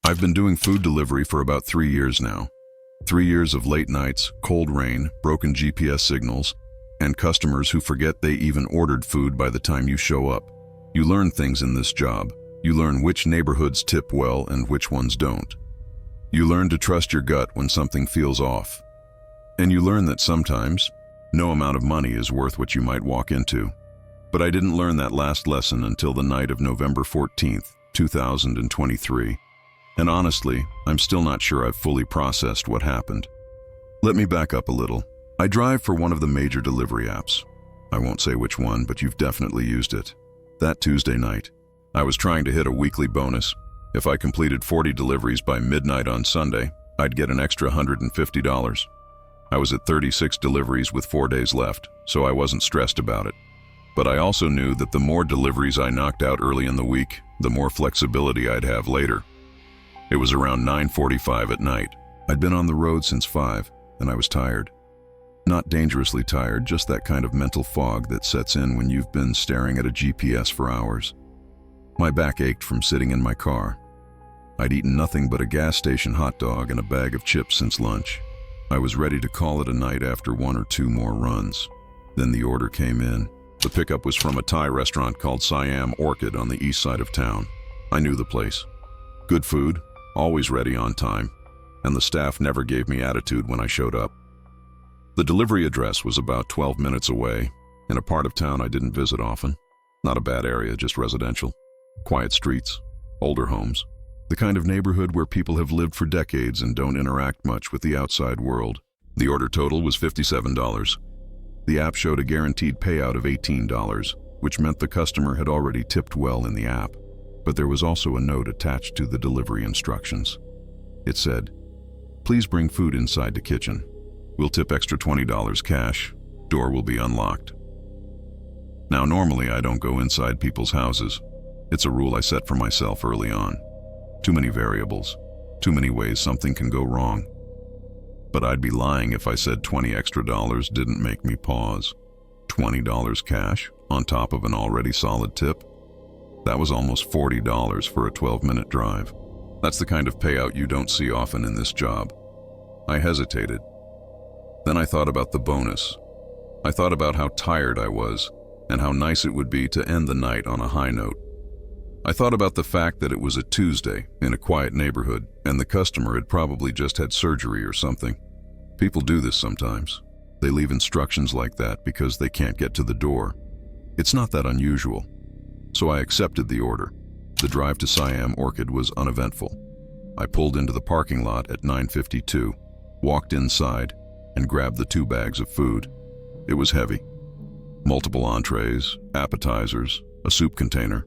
I've been doing food delivery for about 3 years now. 3 years of late nights, cold rain, broken GPS signals, and customers who forget they even ordered food by the time you show up. You learn things in this job. You learn which neighborhoods tip well and which ones don't. You learn to trust your gut when something feels off. And you learn that sometimes, no amount of money is worth what you might walk into. But I didn't learn that last lesson until the night of November 14th, 2023. And honestly, I'm still not sure I've fully processed what happened. Let me back up a little. I drive for one of the major delivery apps. I won't say which one, but you've definitely used it. That Tuesday night, I was trying to hit a weekly bonus. If I completed 40 deliveries by midnight on Sunday, I'd get an extra $150. I was at 36 deliveries with 4 days left, so I wasn't stressed about it. But I also knew that the more deliveries I knocked out early in the week, the more flexibility I'd have later. It was around 9:45 at night. I'd been on the road since 5, and I was tired. Not dangerously tired, just that kind of mental fog that sets in when you've been staring at a GPS for hours. My back ached from sitting in my car. I'd eaten nothing but a gas station hot dog and a bag of chips since lunch. I was ready to call it a night after 1 or 2 more runs. Then the order came in. The pickup was from a Thai restaurant called Siam Orchid on the east side of town. I knew the place. Good food, always ready on time, and the staff never gave me attitude when I showed up. The delivery address was about 12 minutes away, in a part of town I didn't visit often. Not a bad area, just residential. Quiet streets, older homes. The kind of neighborhood where people have lived for decades and don't interact much with the outside world. The order total was $57. The app showed a guaranteed payout of $18, which meant the customer had already tipped well in the app. But there was also a note attached to the delivery instructions. It said, "Please bring food inside the kitchen. We'll tip extra $20 cash. Door will be unlocked." Now, normally I don't go inside people's houses. It's a rule I set for myself early on. Too many variables, too many ways something can go wrong. But I'd be lying if I said $20 extra didn't make me pause. $20 cash on top of an already solid tip? That was almost $40 for a 12-minute drive. That's the kind of payout you don't see often in this job. I hesitated. Then I thought about the bonus. I thought about how tired I was and how nice it would be to end the night on a high note. I thought about the fact that it was a Tuesday in a quiet neighborhood and the customer had probably just had surgery or something. People do this sometimes. They leave instructions like that because they can't get to the door. It's not that unusual. So I accepted the order. The drive to Siam Orchid was uneventful. I pulled into the parking lot at 9:52, walked inside, and grabbed the 2 bags of food. It was heavy. Multiple entrees, appetizers, a soup container.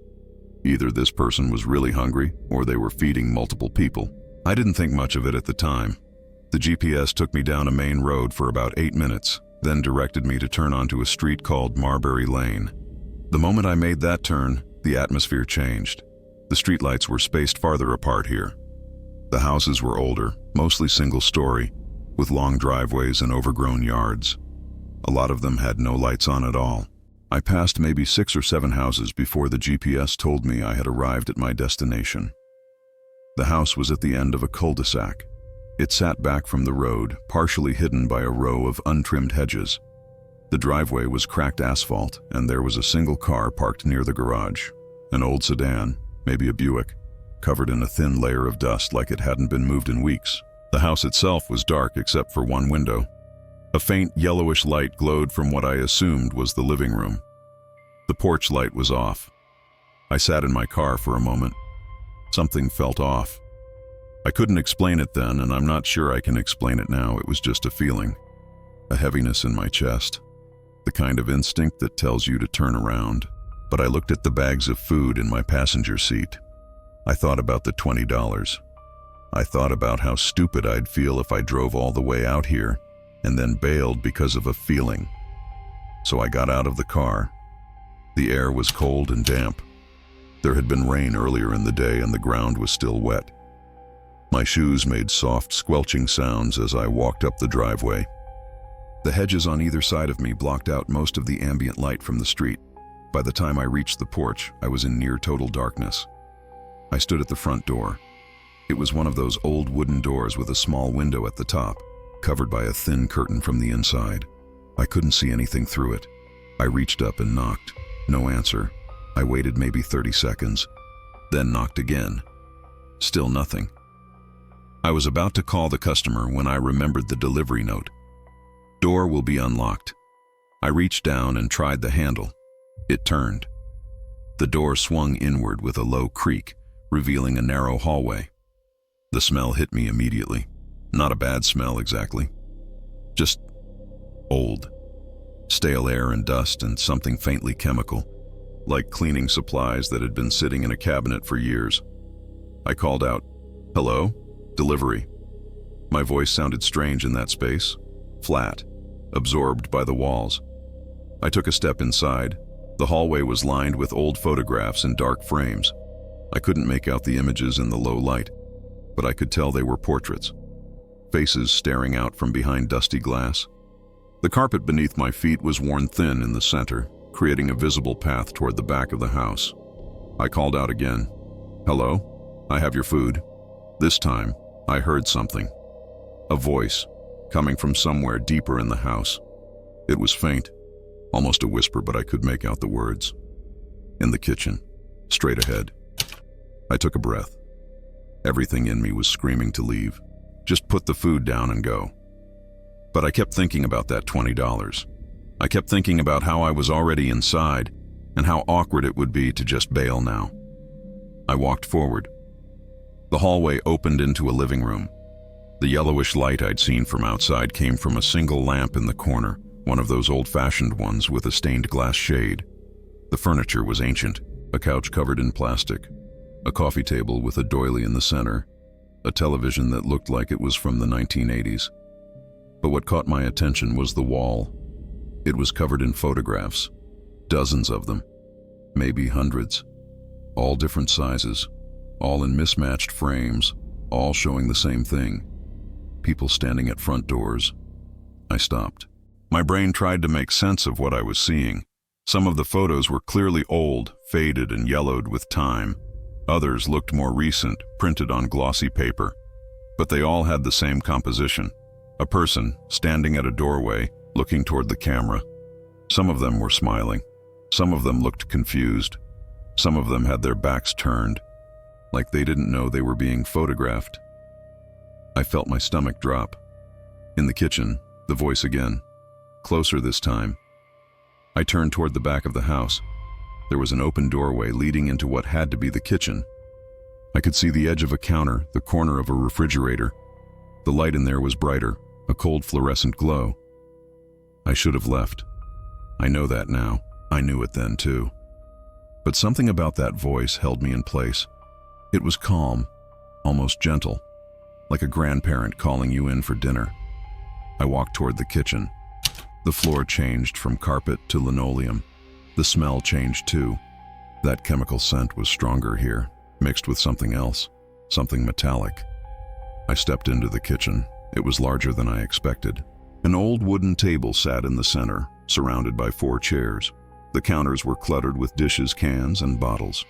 Either this person was really hungry or they were feeding multiple people. I didn't think much of it at the time. The GPS took me down a main road for about 8 minutes, then directed me to turn onto a street called Marbury Lane. The moment I made that turn, the atmosphere changed. The streetlights were spaced farther apart here. The houses were older, mostly single-story, with long driveways and overgrown yards. A lot of them had no lights on at all. I passed maybe 6 or 7 houses before the GPS told me I had arrived at my destination. The house was at the end of a cul-de-sac. It sat back from the road, partially hidden by a row of untrimmed hedges. The driveway was cracked asphalt, and there was a single car parked near the garage. An old sedan, maybe a Buick, covered in a thin layer of dust like it hadn't been moved in weeks. The house itself was dark except for one window. A faint yellowish light glowed from what I assumed was the living room. The porch light was off. I sat in my car for a moment. Something felt off. I couldn't explain it then, and I'm not sure I can explain it now. It was just a feeling. A heaviness in my chest. The kind of instinct that tells you to turn around. But I looked at the bags of food in my passenger seat. I thought about the $20. I thought about how stupid I'd feel if I drove all the way out here and then bailed because of a feeling. So I got out of the car. The air was cold and damp. There had been rain earlier in the day and the ground was still wet. My shoes made soft, squelching sounds as I walked up the driveway. The hedges on either side of me blocked out most of the ambient light from the street. By the time I reached the porch, I was in near total darkness. I stood at the front door. It was one of those old wooden doors with a small window at the top, covered by a thin curtain from the inside. I couldn't see anything through it. I reached up and knocked. No answer. I waited maybe 30 seconds, then knocked again. Still nothing. I was about to call the customer when I remembered the delivery note. Door will be unlocked. I reached down and tried the handle. It turned. The door swung inward with a low creak, revealing a narrow hallway. The smell hit me immediately. Not a bad smell exactly. Just old. Stale air and dust and something faintly chemical, like cleaning supplies that had been sitting in a cabinet for years. I called out, "Hello? Delivery." My voice sounded strange in that space, flat, absorbed by the walls. I took a step inside. The hallway was lined with old photographs in dark frames. I couldn't make out the images in the low light, but I could tell they were portraits. Faces staring out from behind dusty glass. The carpet beneath my feet was worn thin in the center, creating a visible path toward the back of the house. I called out again, "Hello? I have your food." This time, I heard something. A voice, coming from somewhere deeper in the house. It was faint, almost a whisper, but I could make out the words. "In the kitchen, straight ahead." I took a breath. Everything in me was screaming to leave. Just put the food down and go. But I kept thinking about that $20. I kept thinking about how I was already inside and how awkward it would be to just bail now. I walked forward. The hallway opened into a living room. The yellowish light I'd seen from outside came from a single lamp in the corner, one of those old-fashioned ones with a stained glass shade. The furniture was ancient, a couch covered in plastic, a coffee table with a doily in the center, a television that looked like it was from the 1980s. But what caught my attention was the wall. It was covered in photographs, dozens of them, maybe hundreds, all different sizes, all in mismatched frames, all showing the same thing. People standing at front doors. I stopped. My brain tried to make sense of what I was seeing. Some of the photos were clearly old, faded and yellowed with time. Others looked more recent, printed on glossy paper. But they all had the same composition. A person standing at a doorway, looking toward the camera. Some of them were smiling. Some of them looked confused. Some of them had their backs turned, like they didn't know they were being photographed. I felt my stomach drop. In the kitchen, the voice again. Closer this time. I turned toward the back of the house. There was an open doorway leading into what had to be the kitchen. I could see the edge of a counter, the corner of a refrigerator. The light in there was brighter, a cold fluorescent glow. I should have left. I know that now. I knew it then too. But something about that voice held me in place. It was calm, almost gentle, like a grandparent calling you in for dinner. I walked toward the kitchen. The floor changed from carpet to linoleum. The smell changed too. That chemical scent was stronger here, mixed with something else, something metallic. I stepped into the kitchen. It was larger than I expected. An old wooden table sat in the center, surrounded by 4 chairs. The counters were cluttered with dishes, cans, and bottles.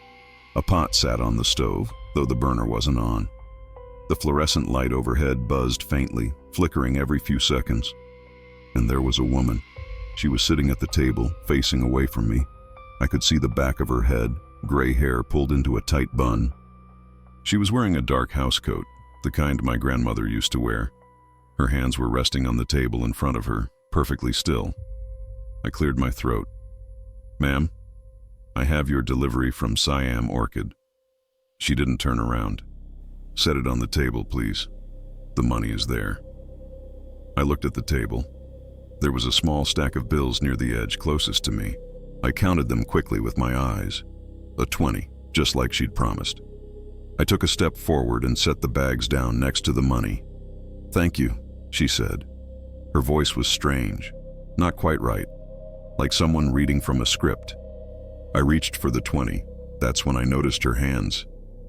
A pot sat on the stove, though the burner wasn't on. The fluorescent light overhead buzzed faintly, flickering every few seconds. And there was a woman. She was sitting at the table, facing away from me. I could see the back of her head, gray hair pulled into a tight bun. She was wearing a dark housecoat, the kind my grandmother used to wear. Her hands were resting on the table in front of her, perfectly still. I cleared my throat. "Ma'am, I have your delivery from Siam Orchid." She didn't turn around. "Set it on the table, please. The money is there." I looked at the table. There was a small stack of bills near the edge closest to me. I counted them quickly with my eyes. A 20, just like she'd promised. I took a step forward and set the bags down next to the money. "Thank you," she said. Her voice was strange, not quite right, like someone reading from a script. I reached for the 20. That's when I noticed her hands.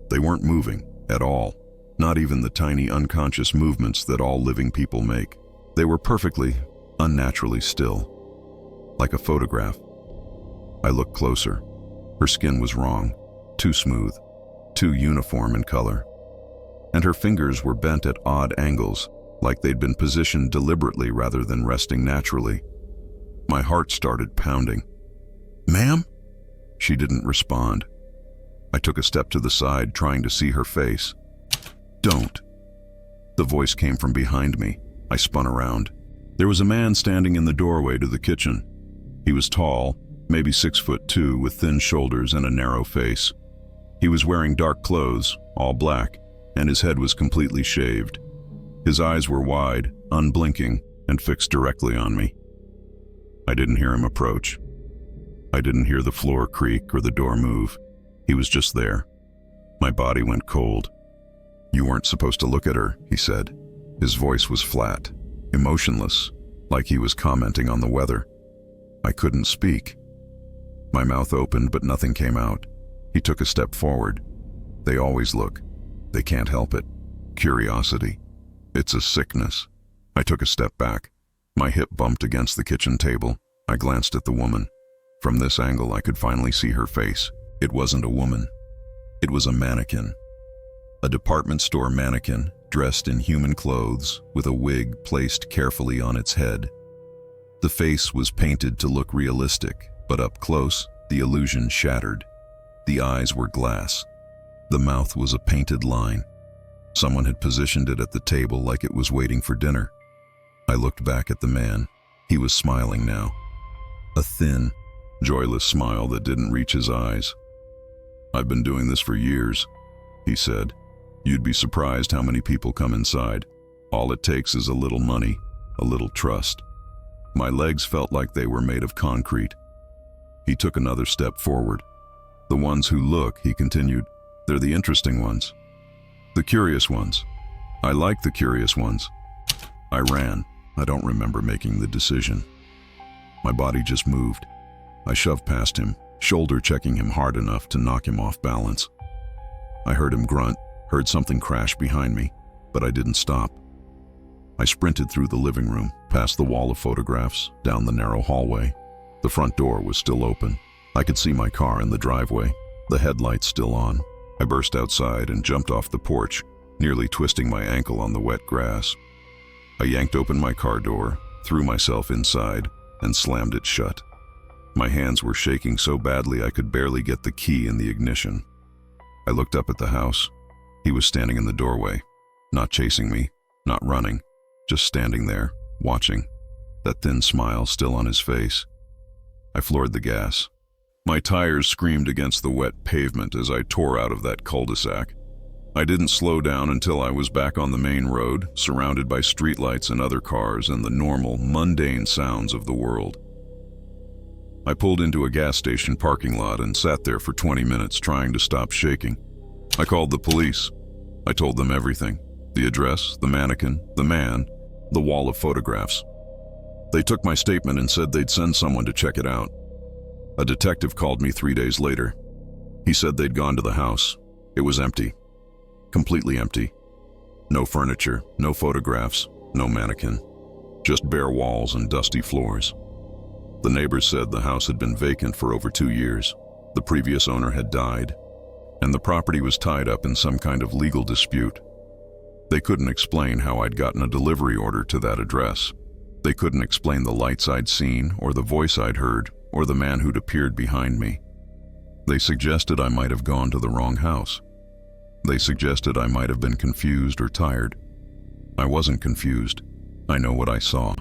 They weren't moving at all, not even the tiny unconscious movements that all living people make. They were perfectly, unnaturally still, like a photograph. I looked closer. Her skin was wrong, too smooth, too uniform in color. and her fingers were bent at odd angles, like they'd been positioned deliberately rather than resting naturally. My heart started pounding. "Ma'am?" She didn't respond. I took a step to the side, trying to see her face. "Don't." The voice came from behind me. I spun around. There was a man standing in the doorway to the kitchen. He was tall, maybe 6'2", with thin shoulders and a narrow face. He was wearing dark clothes, all black, and his head was completely shaved. His eyes were wide, unblinking, and fixed directly on me. I didn't hear him approach. I didn't hear the floor creak or the door move. He was just there. My body went cold. "You weren't supposed to look at her," he said. His voice was flat, emotionless, like he was commenting on the weather. I couldn't speak. My mouth opened, but nothing came out. He took a step forward. "They always look. They can't help it. Curiosity. It's a sickness." I took a step back. My hip bumped against the kitchen table. I glanced at the woman. From this angle, I could finally see her face. It wasn't a woman. It was a mannequin. A department store mannequin, dressed in human clothes, with a wig placed carefully on its head. The face was painted to look realistic, but up close, the illusion shattered. The eyes were glass. The mouth was a painted line. Someone had positioned it at the table like it was waiting for dinner. I looked back at the man. He was smiling now. A thin, joyless smile that didn't reach his eyes. "I've been doing this for years," he said. "You'd be surprised how many people come inside. All it takes is a little money, a little trust." My legs felt like they were made of concrete. He took another step forward. "The ones who look," he continued, "they're the interesting ones. The curious ones. I like the curious ones." I ran. I don't remember making the decision. My body just moved. I shoved past him, shoulder checking him hard enough to knock him off balance. I heard him grunt, heard something crash behind me, but I didn't stop. I sprinted through the living room, past the wall of photographs, down the narrow hallway. The front door was still open. I could see my car in the driveway, the headlights still on. I burst outside and jumped off the porch, nearly twisting my ankle on the wet grass. I yanked open my car door, threw myself inside, and slammed it shut. My hands were shaking so badly I could barely get the key in the ignition. I looked up at the house. He was standing in the doorway, not chasing me, not running, just standing there, watching, that thin smile still on his face. I floored the gas. My tires screamed against the wet pavement as I tore out of that cul-de-sac. I didn't slow down until I was back on the main road, surrounded by streetlights and other cars and the normal, mundane sounds of the world. I pulled into a gas station parking lot and sat there for 20 minutes trying to stop shaking. I called the police. I told them everything: the address, the mannequin, the man, the wall of photographs. They took my statement and said they'd send someone to check it out. A detective called me 3 days later. He said they'd gone to the house. It was empty. Completely empty. No furniture, no photographs, no mannequin. Just bare walls and dusty floors. The neighbors said the house had been vacant for over 2 years. The previous owner had died, and the property was tied up in some kind of legal dispute. They couldn't explain how I'd gotten a delivery order to that address. They couldn't explain the lights I'd seen, or the voice I'd heard, or the man who'd appeared behind me. They suggested I might have gone to the wrong house. They suggested I might have been confused or tired. I wasn't confused. I know what I saw.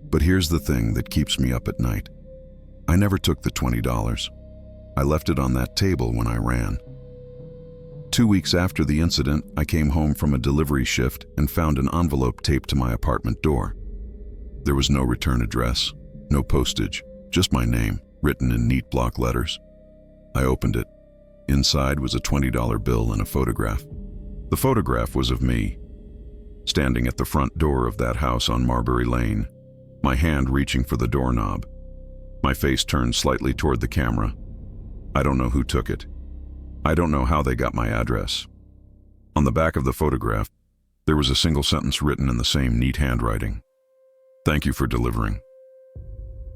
But here's the thing that keeps me up at night. I never took the $20. I left it on that table when I ran. 2 weeks after the incident, I came home from a delivery shift and found an envelope taped to my apartment door. There was no return address, no postage, just my name, written in neat block letters. I opened it. Inside was a $20 bill and a photograph. The photograph was of me, standing at the front door of that house on Marbury Lane, my hand reaching for the doorknob. My face turned slightly toward the camera. I don't know who took it. I don't know how they got my address. On the back of the photograph, there was a single sentence written in the same neat handwriting. "Thank you for delivering."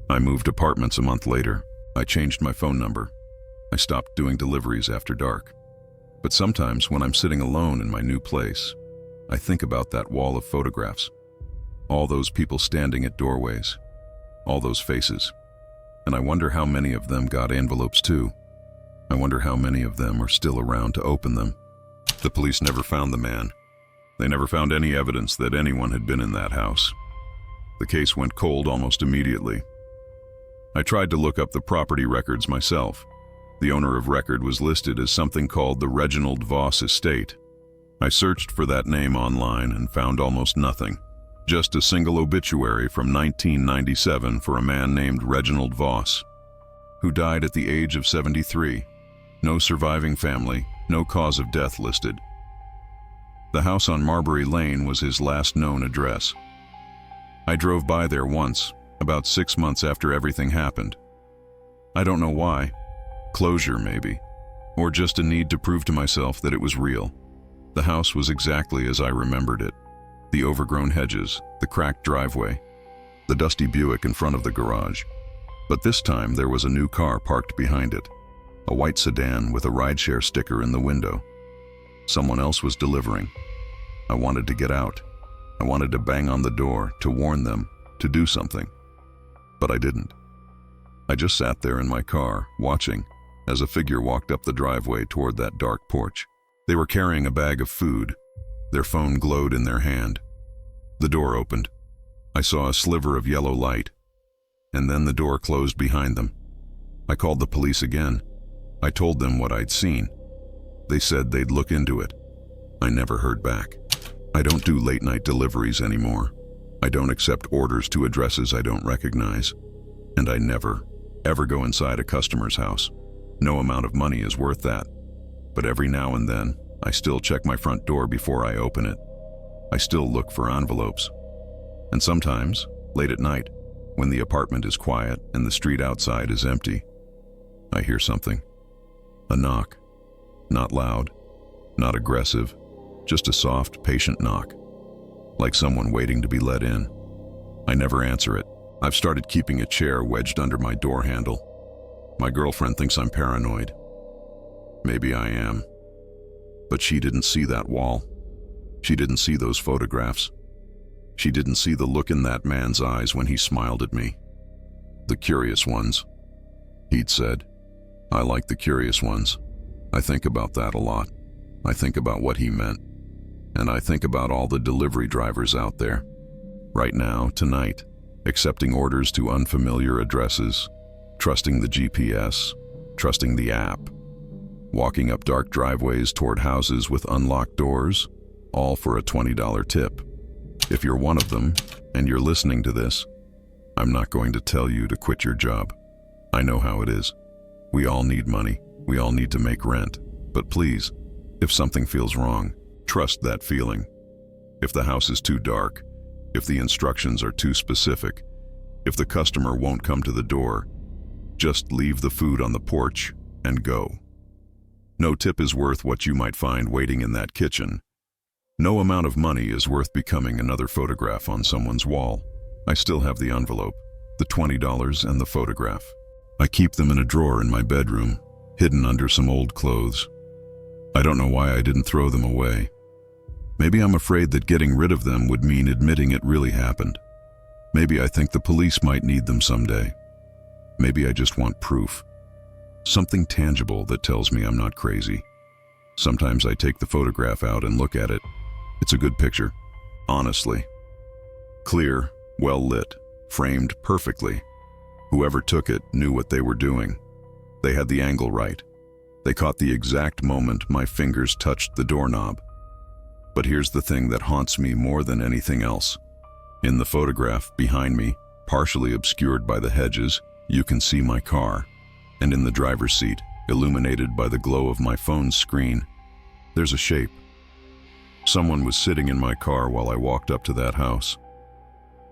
I moved apartments a month later. I changed my phone number. I stopped doing deliveries after dark. But sometimes when I'm sitting alone in my new place, I think about that wall of photographs. All those people standing at doorways, all those faces. And I wonder how many of them got envelopes too. I wonder how many of them are still around to open them. The police never found the man. They never found any evidence that anyone had been in that house. The case went cold almost immediately. I tried to look up the property records myself. The owner of record was listed as something called the Reginald Voss Estate. I searched for that name online and found almost nothing. Just a single obituary from 1997 for a man named Reginald Voss, who died at the age of 73. No surviving family, no cause of death listed. The house on Marbury Lane was his last known address. I drove by there once, about 6 months after everything happened. I don't know why. Closure, maybe. Or just a need to prove to myself that it was real. The house was exactly as I remembered it. The overgrown hedges, the cracked driveway, the dusty Buick in front of the garage. But this time there was a new car parked behind it. A white sedan with a rideshare sticker in the window. Someone else was delivering. I wanted to get out. I wanted to bang on the door, to warn them, to do something. But I didn't. I just sat there in my car, watching, as a figure walked up the driveway toward that dark porch. They were carrying a bag of food. Their phone glowed in their hand. The door opened. I saw a sliver of yellow light, and then the door closed behind them. I called the police again. I told them what I'd seen. They said they'd look into it. I never heard back. I don't do late-night deliveries anymore. I don't accept orders to addresses I don't recognize. And I never, ever go inside a customer's house. No amount of money is worth that. But every now and then, I still check my front door before I open it. I still look for envelopes. And sometimes, late at night, when the apartment is quiet and the street outside is empty, I hear something. A knock. Not loud, not aggressive, just a soft, patient knock. Like someone waiting to be let in. I never answer it. I've started keeping a chair wedged under my door handle. My girlfriend thinks I'm paranoid. Maybe I am. But she didn't see that wall. She didn't see those photographs. She didn't see the look in that man's eyes when he smiled at me. The curious ones, he'd said. I like the curious ones. I think about that a lot. I think about what he meant. And I think about all the delivery drivers out there. Right now, tonight, accepting orders to unfamiliar addresses, trusting the GPS, trusting the app, walking up dark driveways toward houses with unlocked doors, all for a $20 tip. If you're one of them, and you're listening to this, I'm not going to tell you to quit your job. I know how it is. We all need money. We all need to make rent. But please, if something feels wrong, trust that feeling. If the house is too dark, if the instructions are too specific, if the customer won't come to the door, just leave the food on the porch and go. No tip is worth what you might find waiting in that kitchen. No amount of money is worth becoming another photograph on someone's wall. I still have the envelope, the $20 and the photograph. I keep them in a drawer in my bedroom, hidden under some old clothes. I don't know why I didn't throw them away. Maybe I'm afraid that getting rid of them would mean admitting it really happened. Maybe I think the police might need them someday. Maybe I just want proof. Something tangible that tells me I'm not crazy. Sometimes I take the photograph out and look at it. It's a good picture, honestly. Clear, well lit, framed perfectly. Whoever took it knew what they were doing. They had the angle right. They caught the exact moment my fingers touched the doorknob. But here's the thing that haunts me more than anything else. In the photograph, behind me, partially obscured by the hedges, you can see my car. And in the driver's seat, illuminated by the glow of my phone's screen, there's a shape. Someone was sitting in my car while I walked up to that house.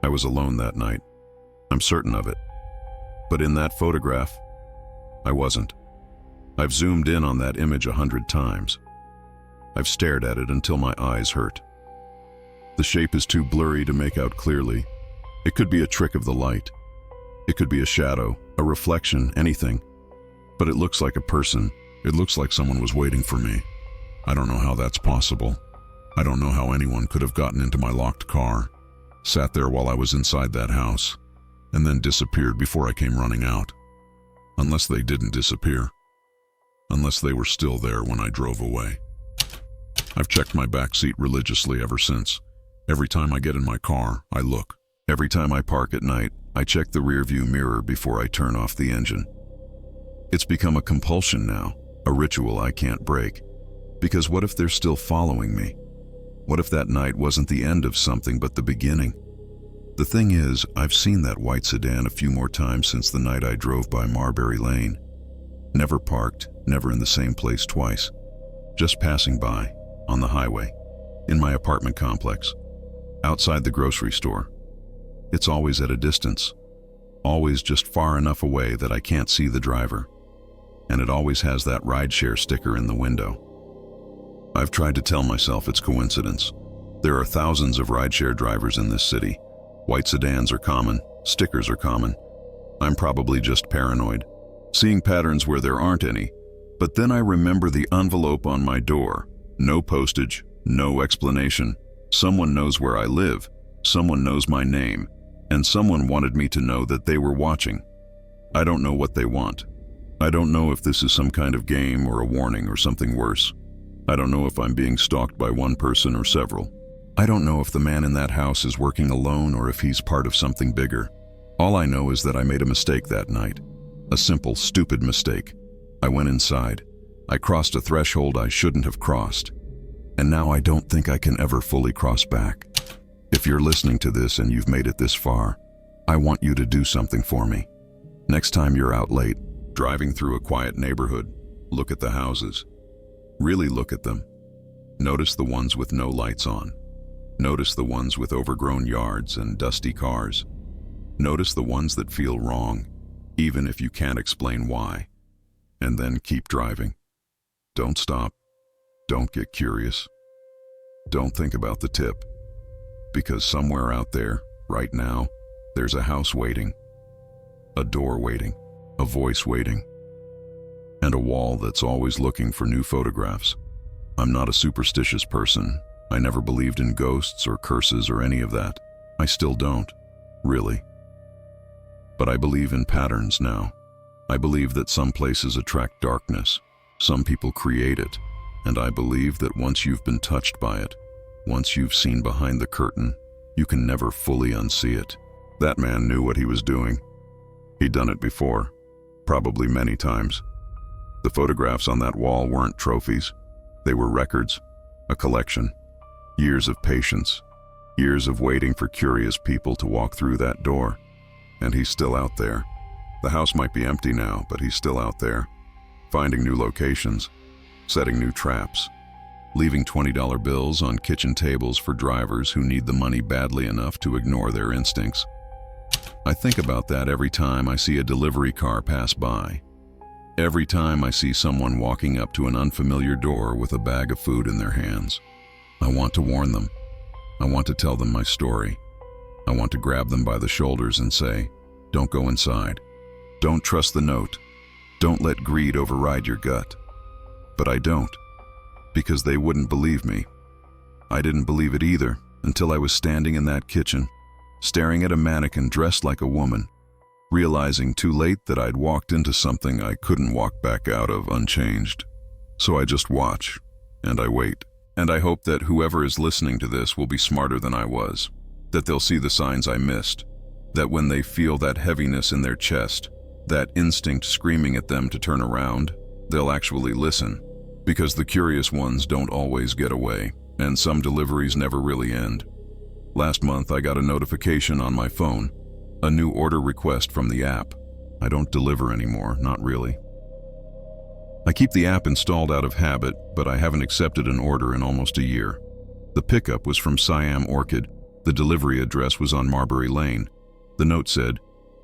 I was alone that night. I'm certain of it. But in that photograph, I wasn't. I've zoomed in on that image 100 times. I've stared at it until my eyes hurt. The shape is too blurry to make out clearly. It could be a trick of the light. It could be a shadow, a reflection, anything. But it looks like a person. It looks like someone was waiting for me. I don't know how that's possible. I don't know how anyone could have gotten into my locked car, sat there while I was inside that house, and then disappeared before I came running out. Unless they didn't disappear. Unless they were still there when I drove away. I've checked my back seat religiously ever since. Every time I get in my car, I look. Every time I park at night, I check the rearview mirror before I turn off the engine. It's become a compulsion now, a ritual I can't break. Because what if they're still following me? What if that night wasn't the end of something but the beginning? The thing is, I've seen that white sedan a few more times since the night I drove by Marbury Lane. Never parked, never in the same place twice. Just passing by, on the highway, in my apartment complex, outside the grocery store. It's always at a distance, always just far enough away that I can't see the driver. And it always has that rideshare sticker in the window. I've tried to tell myself it's coincidence. There are thousands of rideshare drivers in this city. White sedans are common, stickers are common. I'm probably just paranoid, seeing patterns where there aren't any. But then I remember the envelope on my door. No postage, no explanation. Someone knows where I live, someone knows my name, and someone wanted me to know that they were watching. I don't know what they want. I don't know if this is some kind of game or a warning or something worse. I don't know if I'm being stalked by one person or several. I don't know if the man in that house is working alone or if he's part of something bigger. All I know is that I made a mistake that night. A simple, stupid mistake. I went inside. I crossed a threshold I shouldn't have crossed. And now I don't think I can ever fully cross back. If you're listening to this and you've made it this far, I want you to do something for me. Next time you're out late, driving through a quiet neighborhood, look at the houses. Really look at them. Notice the ones with no lights on. Notice the ones with overgrown yards and dusty cars. Notice the ones that feel wrong, even if you can't explain why. And then keep driving. Don't stop. Don't get curious. Don't think about the tip. Because somewhere out there, right now, there's a house waiting. A door waiting. A voice waiting. And a wall that's always looking for new photographs. I'm not a superstitious person. I never believed in ghosts or curses or any of that. I still don't, really. But I believe in patterns now. I believe that some places attract darkness. Some people create it. And I believe that once you've been touched by it, once you've seen behind the curtain, you can never fully unsee it. That man knew what he was doing. He'd done it before, probably many times. The photographs on that wall weren't trophies. They were records, a collection. Years of patience, years of waiting for curious people to walk through that door. And he's still out there. The house might be empty now, but he's still out there, finding new locations, setting new traps, leaving $20 bills on kitchen tables for drivers who need the money badly enough to ignore their instincts. I think about that every time I see a delivery car pass by. Every time I see someone walking up to an unfamiliar door with a bag of food in their hands. I want to warn them. I want to tell them my story. I want to grab them by the shoulders and say, don't go inside. Don't trust the note. Don't let greed override your gut. But I don't, because they wouldn't believe me. I didn't believe it either until I was standing in that kitchen, staring at a mannequin dressed like a woman, realizing too late that I'd walked into something I couldn't walk back out of unchanged. So I just watch, and I wait. And I hope that whoever is listening to this will be smarter than I was, that they'll see the signs I missed, that when they feel that heaviness in their chest, that instinct screaming at them to turn around, they'll actually listen, because the curious ones don't always get away, and some deliveries never really end. Last month I got a notification on my phone, a new order request from the app. I don't deliver anymore, not really. I keep the app installed out of habit, but I haven't accepted an order in almost a year. The pickup was from Siam Orchid. The delivery address was on Marbury Lane. The note said,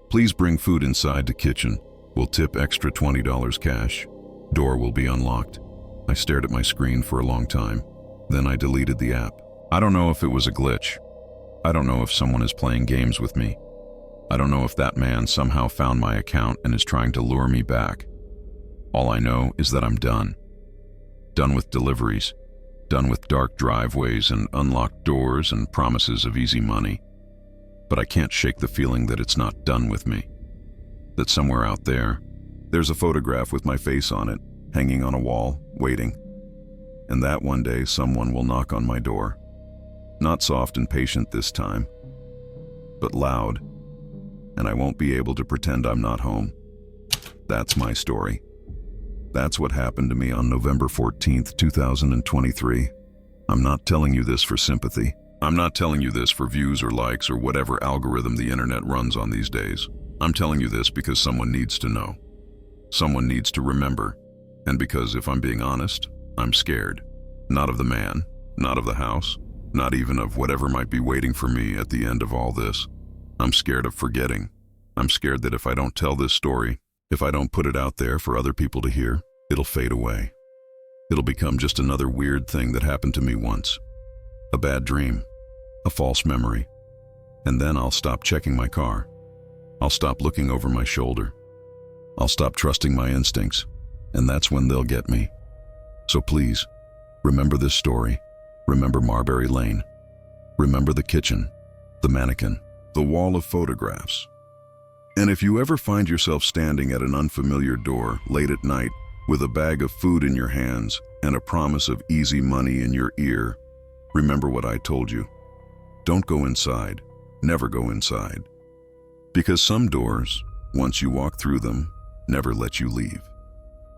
"Please bring food inside to kitchen. We'll tip extra $20 cash. Door will be unlocked." I stared at my screen for a long time. Then I deleted the app. I don't know if it was a glitch. I don't know if someone is playing games with me. I don't know if that man somehow found my account and is trying to lure me back. All I know is that I'm done. Done with deliveries. Done with dark driveways and unlocked doors and promises of easy money. But I can't shake the feeling that it's not done with me. That somewhere out there, there's a photograph with my face on it, hanging on a wall, waiting. And that one day someone will knock on my door. Not soft and patient this time, but loud, and I won't be able to pretend I'm not home. That's my story. That's what happened to me on November 14th, 2023. I'm not telling you this for sympathy. I'm not telling you this for views or likes or whatever algorithm the internet runs on these days. I'm telling you this because someone needs to know. Someone needs to remember. And because, if I'm being honest, I'm scared. Not of the man, not of the house, not even of whatever might be waiting for me at the end of all this. I'm scared of forgetting. I'm scared that if I don't tell this story, if I don't put it out there for other people to hear, it'll fade away. It'll become just another weird thing that happened to me once. A bad dream, a false memory. And then I'll stop checking my car. I'll stop looking over my shoulder. I'll stop trusting my instincts, and that's when they'll get me. So please, remember this story. Remember Marbury Lane. Remember the kitchen, the mannequin, the wall of photographs. And if you ever find yourself standing at an unfamiliar door late at night with a bag of food in your hands and a promise of easy money in your ear, remember what I told you. Don't go inside. Never go inside. Because some doors, once you walk through them, never let you leave.